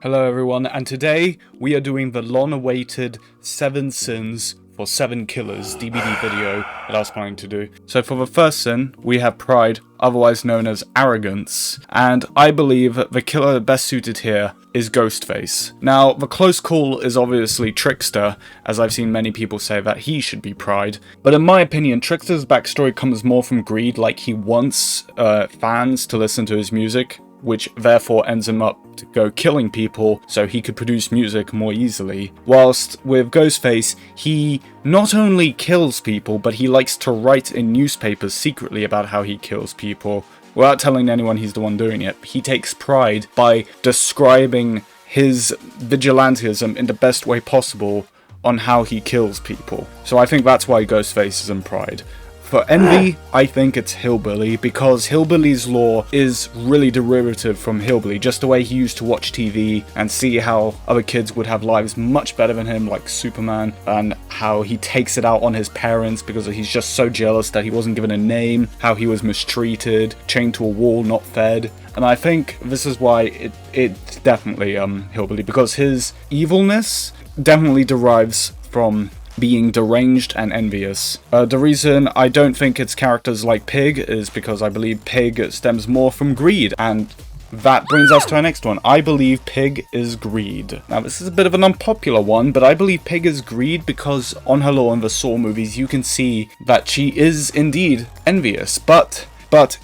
Hello everyone, and today we are doing the long-awaited 7 Sins for 7 Killers DVD video that I was planning to do. So for the first sin, we have pride, otherwise known as arrogance, and I believe the killer best suited here is Ghostface. Now, the close call is obviously Trickster, as I've seen many people say that he should be pride, but in my opinion, Trickster's backstory comes more from greed, like he wants fans to listen to his music, which therefore ends him up to go killing people so he could produce music more easily. Whilst with Ghostface, he not only kills people, but he likes to write in newspapers secretly about how he kills people, without telling anyone he's the one doing it. He takes pride by describing his vigilantism in the best way possible on how he kills people. So I think that's why Ghostface is in pride. For envy, I think it's hillbilly, because hillbilly's lore is really derivative from hillbilly, just the way he used to watch TV and see how other kids would have lives much better than him, like Superman, and how he takes it out on his parents because he's just so jealous that he wasn't given a name, how he was mistreated, chained to a wall, not fed. And I think this is why it's definitely hillbilly, because his evilness definitely derives from being deranged and envious. The reason I don't think it's characters like Pig is because I believe Pig stems more from greed, and that brings us to our next one. I believe Pig is greed. Now this is a bit of an unpopular one, but I believe Pig is greed because on her lore in the Saw movies you can see that she is indeed envious, but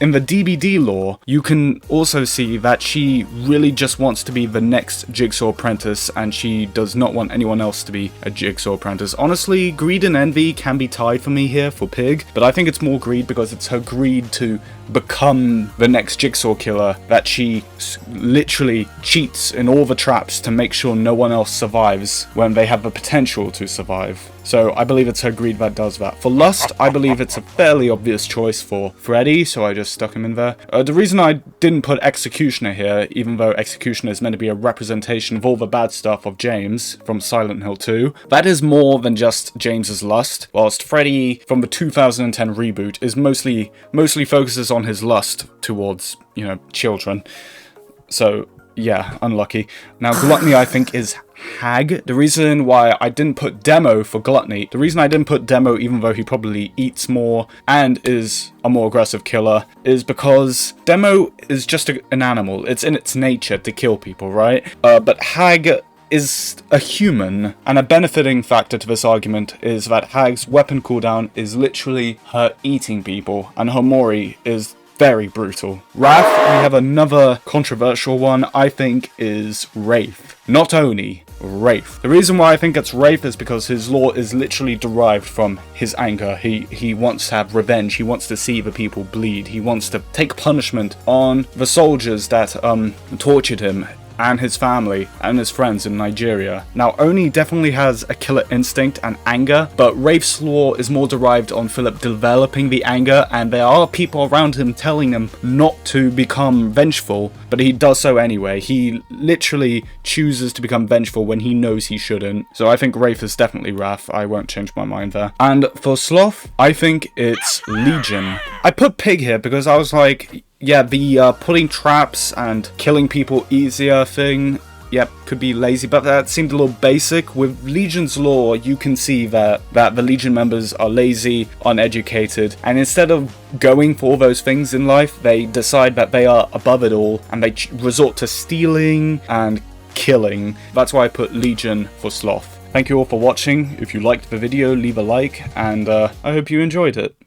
in the DBD lore, you can also see that she really just wants to be the next Jigsaw apprentice, and she does not want anyone else to be a Jigsaw apprentice. Honestly, greed and envy can be tied for me here for Pig, but I think it's more greed because it's her greed to become the next Jigsaw killer that she literally cheats in all the traps to make sure no one else survives when they have the potential to survive. So I believe it's her greed that does that. For lust, I believe it's a fairly obvious choice for Freddy, so I just stuck him in there. The reason I didn't put Executioner here, even though Executioner is meant to be a representation of all the bad stuff of James from Silent Hill 2, that is more than just James's lust, whilst Freddy from the 2010 reboot is mostly focuses on his lust towards, children. So yeah, unlucky. Now, Gluttony, I think, is Hag. The reason why I didn't put Demo for Gluttony, the reason I didn't put Demo, even though he probably eats more and is a more aggressive killer, is because Demo is just an animal. It's in its nature to kill people, right? But Hag is a human, and a benefiting factor to this argument is that Hag's weapon cooldown is literally her eating people, and her Mori is very brutal. Wrath, we have another controversial one, I think, is Wraith. Not Oni, Wraith. The reason why I think it's Wraith is because his lore is literally derived from his anger. He wants to have revenge, he wants to see the people bleed, he wants to take punishment on the soldiers that tortured him, and his family, and his friends in Nigeria. Now, Oni definitely has a killer instinct and anger, but Wraith's lore is more derived on Philip developing the anger, and there are people around him telling him not to become vengeful, but he does so anyway. He literally chooses to become vengeful when he knows he shouldn't. So I think Wraith is definitely Wrath. I won't change my mind there. And for Sloth, I think it's Legion. I put Pig here because I was like, yeah, the putting traps and killing people easier thing, yep, could be lazy, but that seemed a little basic. With Legion's lore, you can see that the Legion members are lazy, uneducated, and instead of going for all those things in life, they decide that they are above it all, and they resort to stealing and killing. That's why I put Legion for Sloth. Thank you all for watching. If you liked the video, leave a like, and I hope you enjoyed it.